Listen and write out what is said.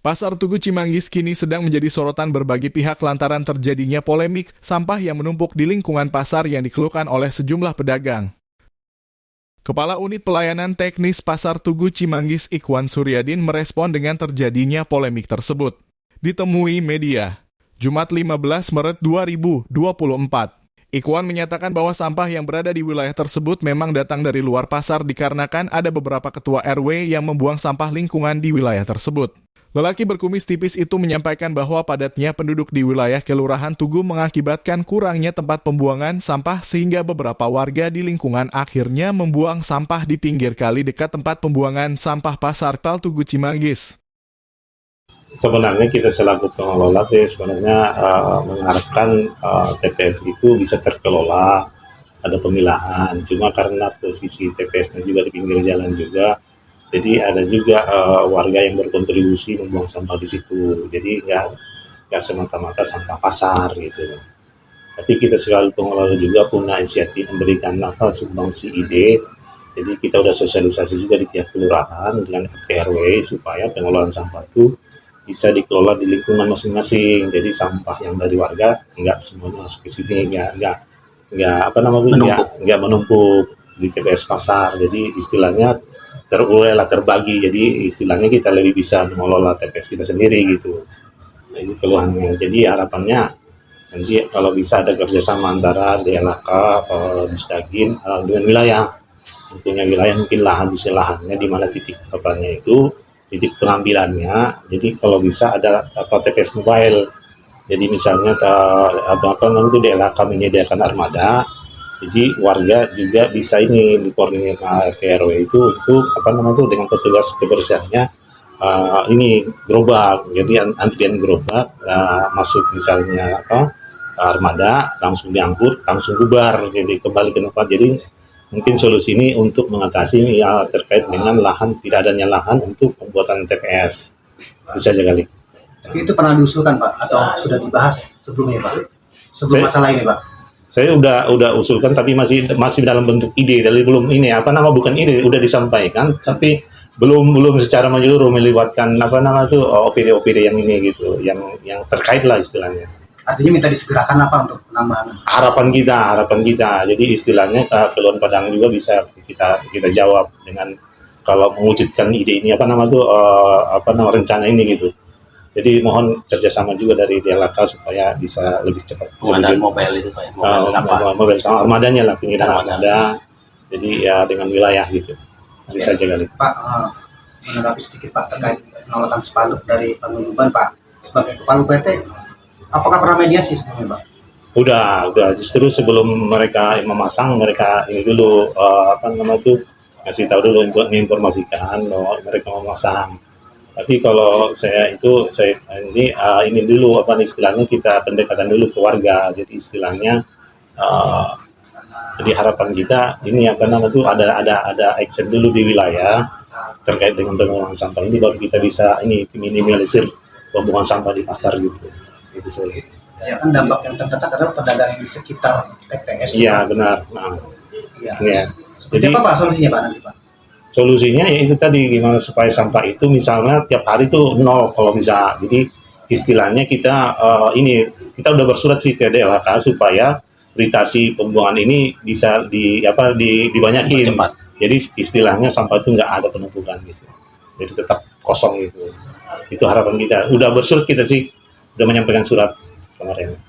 Pasar Tugu Cimanggis kini sedang menjadi sorotan berbagai pihak lantaran terjadinya polemik sampah yang menumpuk di lingkungan pasar yang dikeluhkan oleh sejumlah pedagang. Kepala Unit Pelayanan Teknis Pasar Tugu Cimanggis Ikhwan Suryadin merespon dengan terjadinya polemik tersebut. Ditemui media, Jumat 15 Maret 2024. Ikhwan menyatakan bahwa sampah yang berada di wilayah tersebut memang datang dari luar pasar dikarenakan ada beberapa ketua RW yang membuang sampah lingkungan di wilayah tersebut. Lelaki berkumis tipis itu menyampaikan bahwa padatnya penduduk di wilayah Kelurahan Tugu mengakibatkan kurangnya tempat pembuangan sampah sehingga beberapa warga di lingkungan akhirnya membuang sampah di pinggir kali dekat tempat pembuangan sampah Pasar Tugu Cimanggis. Sebenarnya kita selaku pengelola sebenarnya mengharapkan TPS itu bisa terkelola, ada pemilahan. Cuma karena posisi TPS-nya juga di pinggir jalan juga, jadi ada juga warga yang berkontribusi membuang sampah di situ. Jadi nggak semata-mata sampah pasar gitu. Tapi kita selalu pengelola juga punya inisiatif memberikan sumbangsi ide. Jadi kita udah sosialisasi juga di pihak kelurahan dengan RT RW supaya pengelolaan sampah itu bisa dikelola di lingkungan masing-masing. Jadi sampah yang dari warga nggak semuanya masuk ke sini, nggak menumpuk di TPS pasar. Jadi istilahnya terbagi. Jadi istilahnya kita lebih bisa mengelola TPS kita sendiri gitu. Nah, ini keluhannya. Jadi harapannya nanti kalau bisa ada kerjasama antara DLHK, Disdagin dengan wilayah. Tentunya wilayah mungkin lahan lahannya di mana titik titik pengambilannya. Jadi kalau bisa ada TPS mobile. Jadi misalnya nanti DLHK menyediakan armada. Jadi warga juga bisa ini dikoordinir RT RW itu untuk dengan petugas kebersihannya ini gerobak. Jadi antrian gerobak masuk misalnya armada langsung diangkut langsung bubar. Jadi kembali ke tempat. Jadi mungkin solusi ini untuk mengatasi terkait dengan tidak adanya lahan untuk pembuatan TPS. Itu saja kali. Tapi itu pernah diusulkan Pak atau sudah dibahas sebelumnya Pak? Masalah ini Pak? Saya udah usulkan tapi masih dalam bentuk ide, dari belum ini bukan ide, udah disampaikan tapi belum secara menyeluruh melibatkan OPD yang ini gitu, yang terkait lah istilahnya. Artinya minta disegerakan apa untuk penambahan? Harapan kita. Jadi istilahnya keluhan Padang juga bisa kita jawab dengan kalau mewujudkan ide ini rencana ini gitu. Jadi mohon kerjasama juga dari DLHK supaya bisa lebih cepat. Pengadaan mobile itu Pak ya? Mobile sama armadanya lah, pengiriman armada. Jadi ya dengan wilayah gitu. Bisa aja kali. Pak, menanggapi sedikit Pak terkait penolakan spanduk dari Paguyuban Pak. Sebagai kepala PT, apakah pernah mediasi sebelumnya Pak? Udah. Justru sebelum mereka memasang, mereka ini dulu ngasih tahu dulu, menginformasikan bahwa mereka memasang. Tapi kalau saya ini dulu istilahnya kita pendekatan dulu ke warga. Jadi istilahnya jadi harapan kita ini ada action dulu di wilayah terkait dengan pengelolaan sampah ini, baru kita bisa minimalisir pembuangan sampah di pasar gitu. Itu saja. Ya kan dampak yang terdekat adalah pedagang di sekitar TPS. Iya benar. Ya. Jadi apa Pak solusinya Pak nanti Pak? Solusinya ya itu tadi, gimana supaya sampah itu misalnya tiap hari itu 0 kalau bisa. Jadi istilahnya kita udah bersurat sih ke DLHK supaya ritasi pembuangan ini bisa dibanyakin. Jadi istilahnya sampah itu nggak ada penumpukan gitu. Jadi tetap kosong gitu. Itu harapan kita. Udah bersurat kita sih, udah menyampaikan surat kemarin.